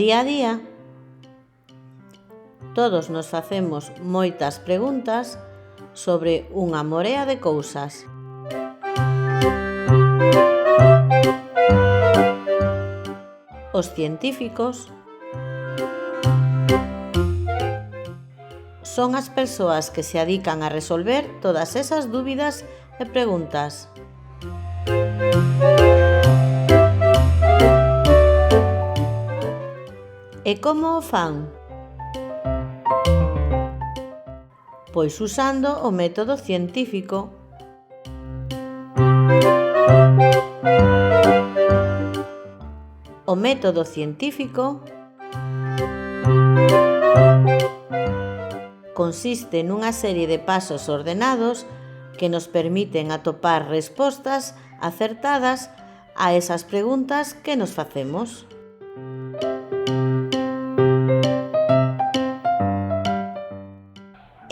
día a día, todos nos facemos moitas preguntas sobre unha morea de cousas. Os científicos son as persoas que se adican a resolver todas esas dúbidas e preguntas. E como o fan? Pois usando o método científico. O método científico consiste nunha serie de pasos ordenados que nos permiten atopar respostas acertadas a esas preguntas que nos facemos.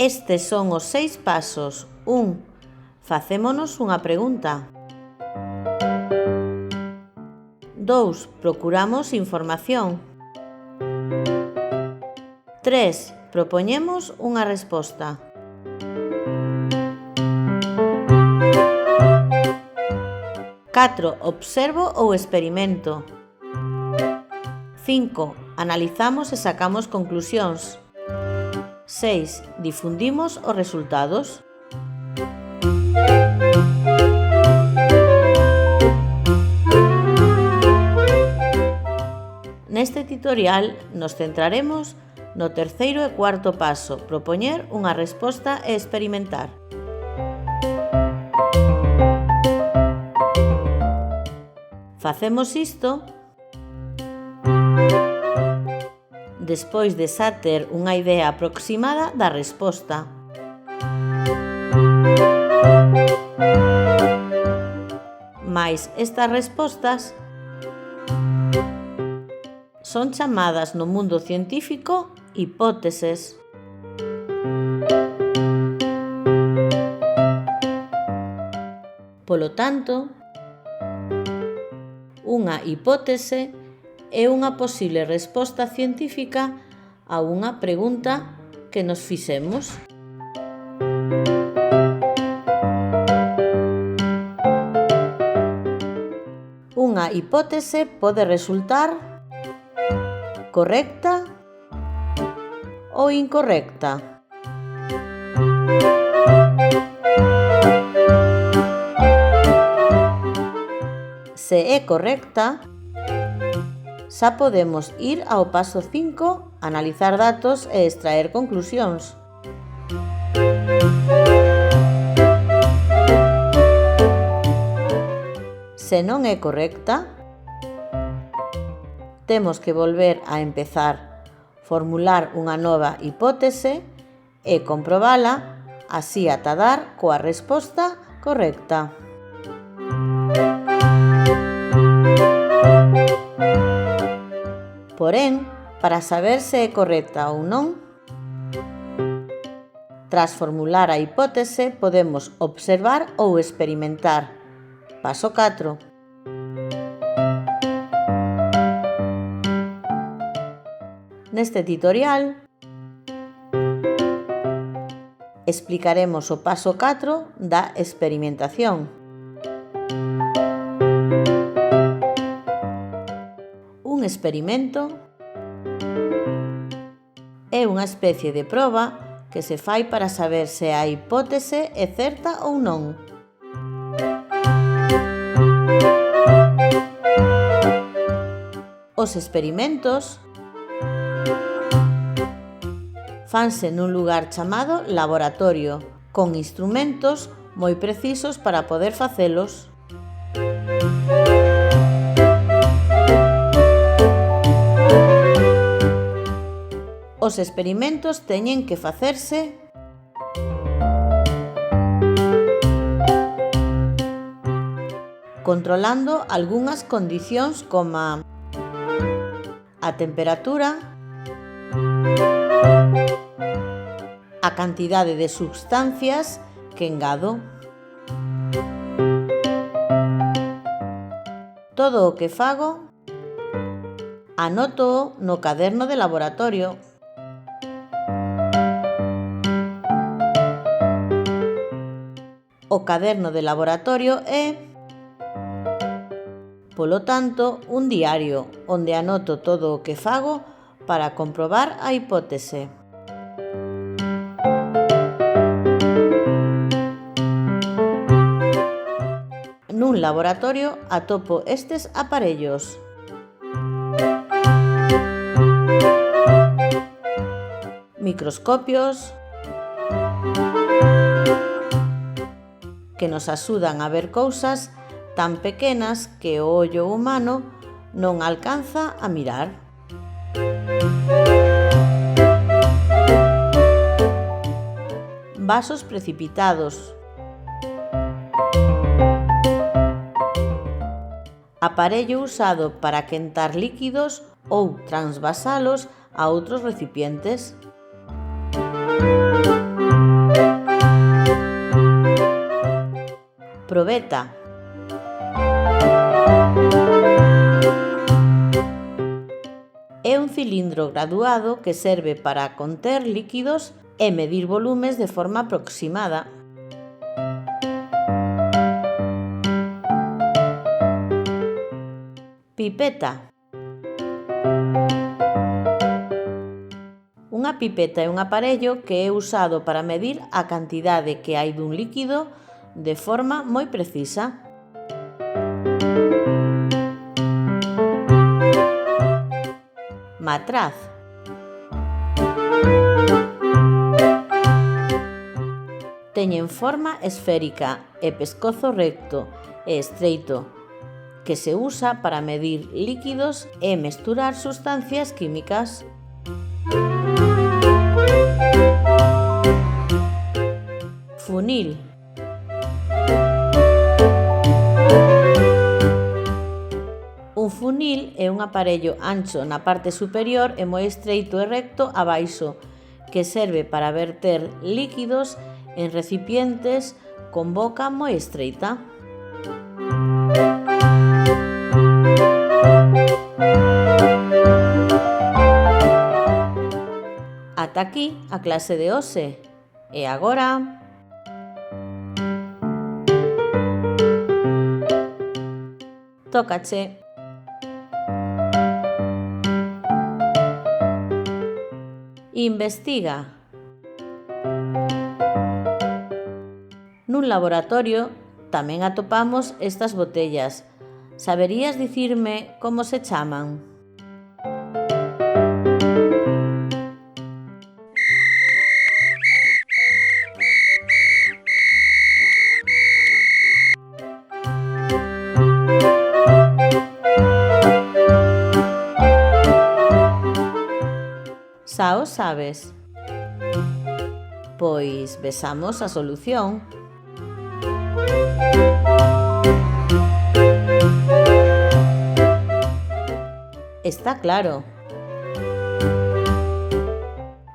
Estes son os 6 pasos. 1. Facémonos unha pregunta. 2. Procuramos información. 3. Propoñemos unha resposta. 4. Observo ou experimento. 5. Analizamos e sacamos conclusións. 6. Difundimos os resultados. Neste tutorial nos centraremos no terceiro e cuarto paso, propoñer unha resposta e experimentar. Facemos isto despois de xa ter unha idea aproximada da resposta. Mais estas respostas son chamadas no mundo científico hipóteses. Polo tanto, unha hipótese é unha posible resposta científica a unha pregunta que nos fixemos. Unha hipótese pode resultar correcta ou incorrecta. Se é correcta, xa podemos ir ao paso 5, analizar datos e extraer conclusións. Se non é correcta, temos que volver a empezar, formular unha nova hipótese e comprobala, así ata dar coa resposta correcta. Porén, para saber se é correcta ou non, tras formular a hipótese, podemos observar ou experimentar. Paso 4. Neste tutorial explicaremos o paso 4 da experimentación. Un experimento é unha especie de proba que se fai para saber se a hipótese é certa ou non. Os experimentos fanse nun lugar chamado laboratorio, con instrumentos moi precisos para poder facelos. Os experimentos teñen que facerse controlando algunhas condicións como a temperatura, a cantidade de substancias que engado. Todo o que fago Anótoo no caderno de laboratorio. O caderno de laboratorio é, polo tanto, un diario onde anoto todo o que fago para comprobar a hipótese. Nun laboratorio atopo estes aparellos: microscopios, que nos axudan a ver cousas tan pequenas que o ollo humano non alcanza a mirar. Vasos precipitados, aparello usado para quentar líquidos ou transvasalos a outros recipientes. Probeta, é un cilindro graduado que serve para conter líquidos e medir volumes de forma aproximada. Pipeta. Unha pipeta é un aparello que é usado para medir a cantidade que hai dun líquido de forma moi precisa. Matraz. Teñen forma esférica e pescozo recto e estreito, que se usa para medir líquidos e mesturar sustancias químicas. Funil. Un funil é un aparello ancho na parte superior e moi estreito e recto abaixo, que serve para verter líquidos en recipientes con boca moi estreita. Ata aquí a clase de hoxe. E agora... tócache. Investiga. Nun laboratorio tamén atopamos estas botellas. Saberías dicirme como se chaman? Xa o sabes? Pois vexamos a solución. Está claro.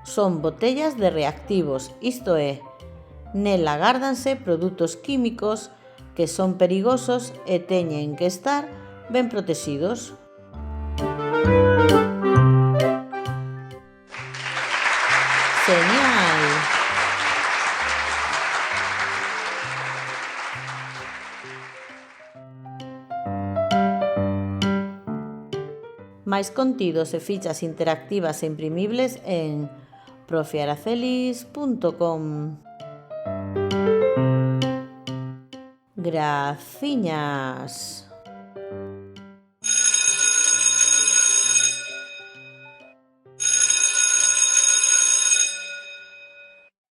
Son botellas de reactivos, isto é, nela gárdanse produtos químicos que son perigosos e teñen que estar ben protexidos. Genial! Máis contidos e fichas interactivas e imprimibles en profiaracelis.com. Graciñas!